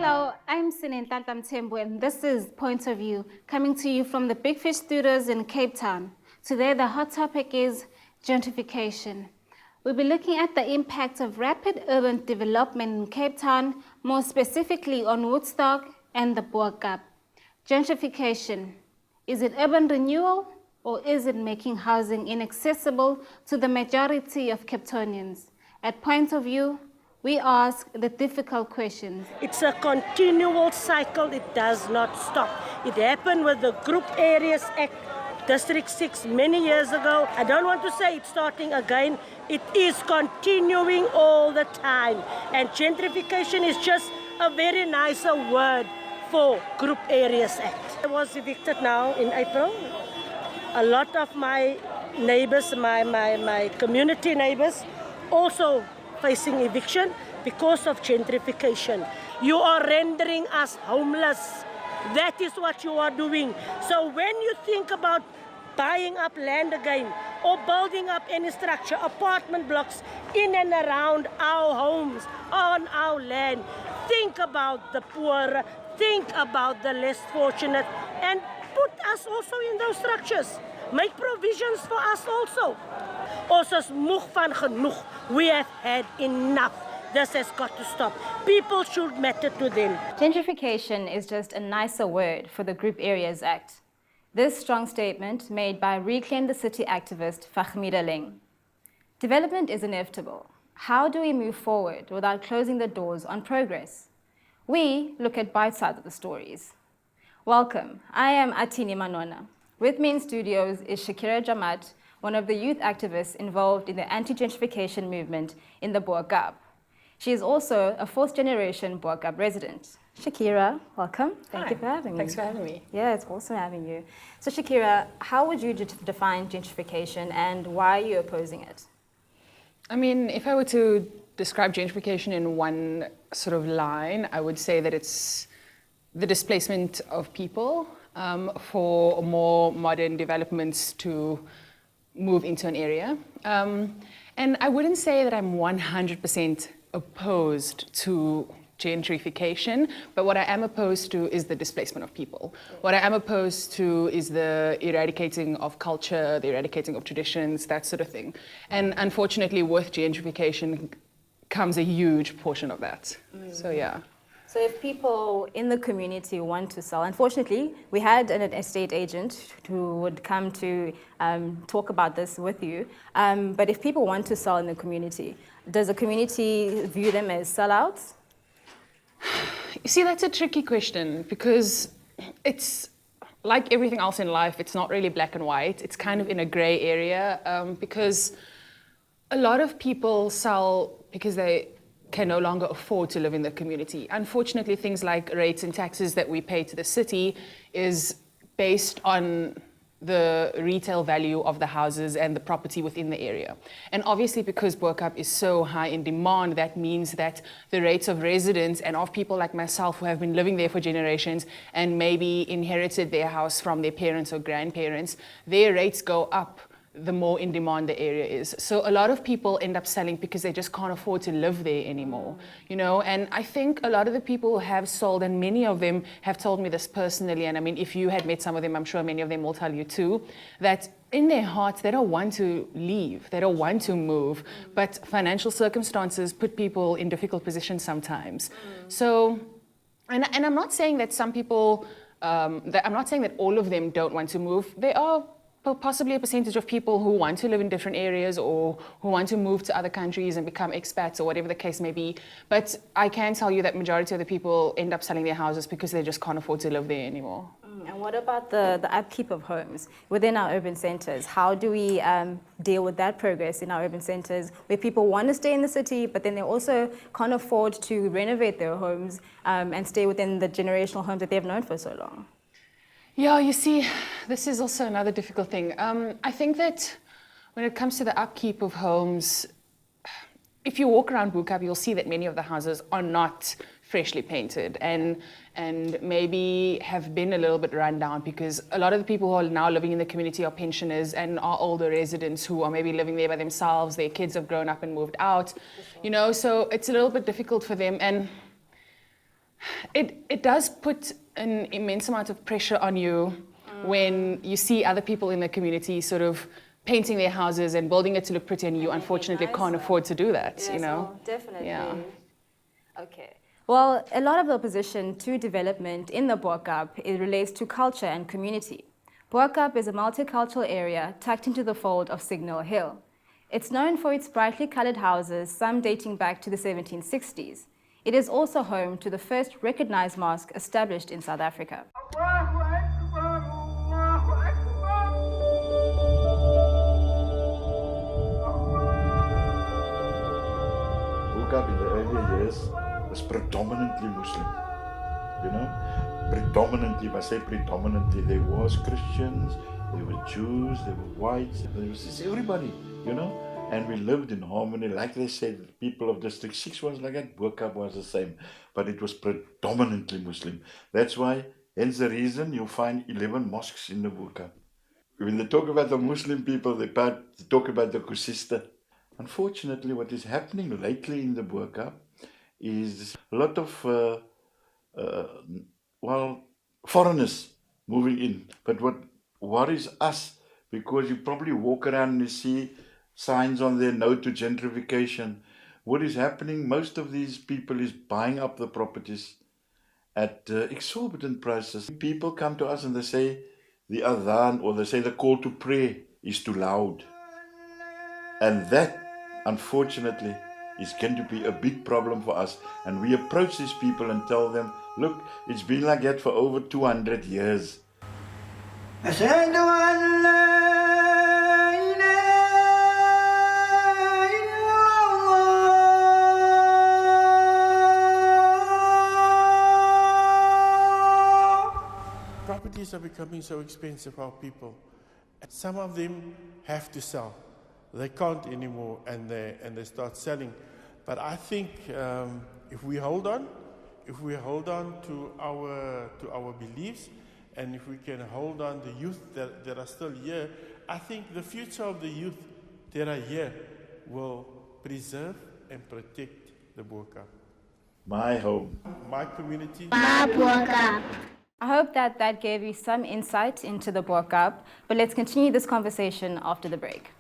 Hello, I'm Sinentlanta Mthembu, and this is Point of View, coming to you from the Big Fish Studios in Cape Town. Today, the hot topic is gentrification. We'll be looking at the impact of rapid urban development in Cape Town, more specifically on Woodstock and the Boer Cup. Gentrification, is it urban renewal or is it making housing inaccessible to the majority of Cape Townians? At Point of View, we ask the difficult questions. It's a continual cycle, it does not stop. It happened with the Group Areas Act, District 6 many years ago. I don't want to say it's starting again. It is continuing all the time. And gentrification is just a very nicer word for Group Areas Act. I was evicted now in April. A lot of my neighbors, my community neighbors, also facing eviction because of gentrification. You are rendering us homeless. That is what you are doing. So when you think about buying up land again or building up any structure, apartment blocks in and around our homes, on our land, think about the poor, think about the less fortunate, and put us also in those structures. Make provisions for us also. Ons is moeg van genoeg. We have had enough. This has got to stop. People should matter to them. Gentrification is just a nicer word for the Group Areas Act. This strong statement made by Reclaim the City activist Fahmida Ling. Development is inevitable. How do we move forward without closing the doors on progress? We look at both sides of the stories. Welcome, I am Atini Manona. With me in studios is Shakira Jamat, one of the youth activists involved in the anti-gentrification movement in the Boer Cup. She is also a fourth-generation Boer Cup resident. Shakira, welcome. Thank you for having me. Thanks for having me. Yeah, it's awesome having you. So Shakira, how would you define gentrification and why are you opposing it? I mean, if I were to describe gentrification in one sort of line, I would say that it's the displacement of people for more modern developments to move into an area. And I wouldn't say that I'm 100% opposed to gentrification, but what I am opposed to is the displacement of people. What I am opposed to is the eradicating of culture, the eradicating of traditions, that sort of thing. And unfortunately, with gentrification comes a huge portion of that. So yeah. So if people in the community want to sell, unfortunately, we had an estate agent who would come to talk about this with you. But if people want to sell in the community, does the community view them as sellouts? You see, that's a tricky question because it's like everything else in life, it's not really black and white. It's kind of in a gray area because a lot of people sell because they can no longer afford to live in the community. Unfortunately, things like rates and taxes that we pay to the city is based on the retail value of the houses and the property within the area. And obviously, because Boer Cup is so high in demand, that means that the rates of residents and of people like myself who have been living there for generations and maybe inherited their house from their parents or grandparents, their rates go up the more in demand the area is. So a lot of people end up selling because they just can't afford to live there anymore, you know? And I think a lot of the people who have sold, and many of them have told me this personally, and I mean, if you had met some of them, I'm sure many of them will tell you too, that in their hearts, they don't want to leave, they don't want to move, but financial circumstances put people in difficult positions sometimes. So, and I'm not saying that some people, I'm not saying that all of them don't want to move. There are possibly a percentage of people who want to live in different areas or who want to move to other countries and become expats or whatever the case may be. But I can tell you that majority of the people end up selling their houses because they just can't afford to live there anymore. And what about the upkeep of homes within our urban centers? How do we deal with that progress in our urban centers where people want to stay in the city, but then they also can't afford to renovate their homes and stay within the generational homes that they've known for so long? Yeah, you see, this is also another difficult thing. I think that when it comes to the upkeep of homes, if you walk around Boer Cup, you'll see that many of the houses are not freshly painted and maybe have been a little bit run down because a lot of the people who are now living in the community are pensioners and are older residents who are maybe living there by themselves. Their kids have grown up and moved out, you know, so it's a little bit difficult for them. And It does put an immense amount of pressure on you when you see other people in the community sort of painting their houses and building it to look pretty, and you unfortunately can't afford to do that, Yes, you know? well, definitely. Yeah. Okay. Well, a lot of the opposition to development in the Boerkaap, it relates to culture and community. Boerkaap is a multicultural area tucked into the fold of Signal Hill. It's known for its brightly colored houses, some dating back to the 1760s. It is also home to the first recognized mosque established in South Africa. Boerkaap in the early years was predominantly Muslim, you know, predominantly, if I say predominantly, there was Christians, there were Jews, there were whites, there was just everybody, you know, and we lived in harmony. Like they said, people of District 6 was like that, Boerkaap was the same, but it was predominantly Muslim. That's why, hence the reason you'll find 11 mosques in the Boerkaap. When they talk about the Muslim people, they talk about the Kusista. Unfortunately, what is happening lately in the Boerkaap is a lot of foreigners moving in. But what worries us, because you probably walk around and you see signs on there, no to gentrification. What is happening, most of these people is buying up the properties at exorbitant prices. People come to us and they say the adhan, or they say the call to pray is too loud. And that, unfortunately, is going to be a big problem for us. And we approach these people and tell them, look, it's been like that for over 200 years. Properties are becoming so expensive for our people. Some of them have to sell. They can't anymore, and they start selling. But I think if we hold on to our beliefs, and if we can hold on the youth that are still here, I think the future of the youth that are here will preserve and protect the Boerkaap. My home. My community. I hope that gave you some insight into the Boerkaap, but let's continue this conversation after the break.